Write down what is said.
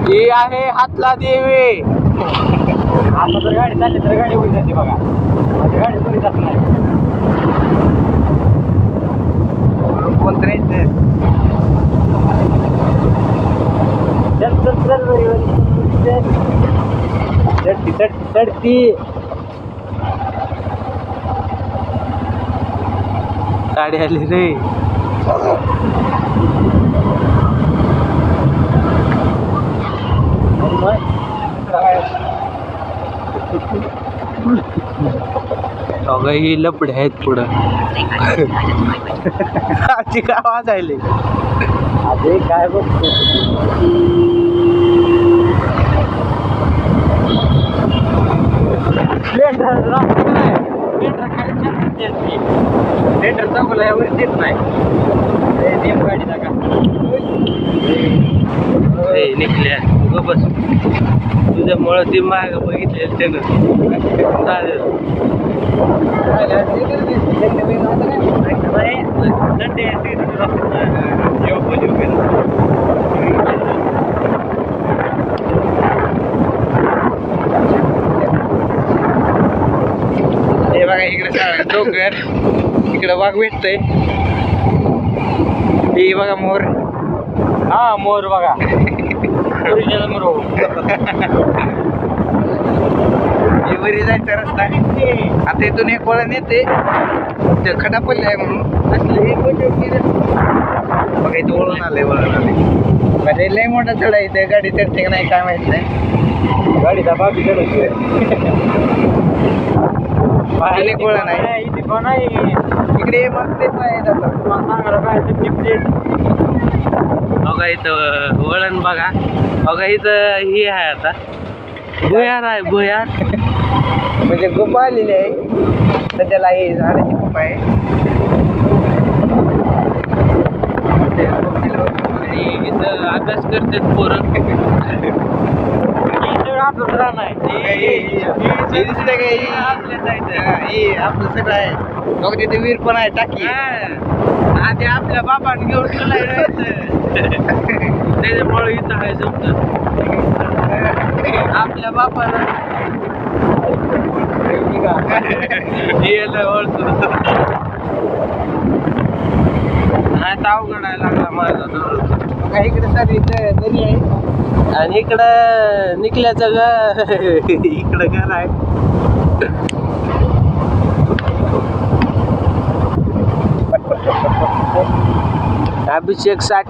ही आहे हातला देवी. आता जर गाडी चालली तर गाडी उडी जाते बघा. माझी गाडी उडी जात नाही. कोण करायचं चल चल चल वरी वरी चढती चढती चढती. गाडी आली रे. अगं ही लपडे आहेत पुढं. आजी काय वाजायले. अरे काय बघतो लेटर चांगला यावर देत नाही. गाडी टाका निघल्या ग बस. तुझ्यामुळं ती माग बघितले त्यानं चालेल. हे बघा इकडे डोंगर, इकडे वाघ भेटतय. हे बघा मोर. हा मोर बघा. ओरिजिनल मोर. हे वरी जायचा रस्ता. आता इथून एक वळण येते ते खडा पडले आहे म्हणून असले बघा इथं वळून आले वळण आले. म्हणजे लय मोठा चढ आहे इथे. गाडी चढते का नाही काय माहित नाही. गाडीचा बाबी चढवतो. एक वळण आहे इकडे. मग तेच नाही बघा इथं वळण बघा. बघा इथं ही आहे आता भुयार आहे. भुयार म्हणजे गुफा आलेली आहे सध्याला. ही झाडाची गुफा आहे. इथं अभ्यास करतात पोरं. आपलं रान आहे. आपलं सगळं आहे. बघ तिथे विहीर पण आहे टाकी. आधी आपल्या बापाने घेऊन त्याच्यामुळे इथं आहे समजा. आपल्या बापाला ओळखतो नाही तर अवघडायला लागला माझा. इकडे सगळी दरी आहे आणि इकडं निकल्याचं इकडं घर आहे. अभिषेक 60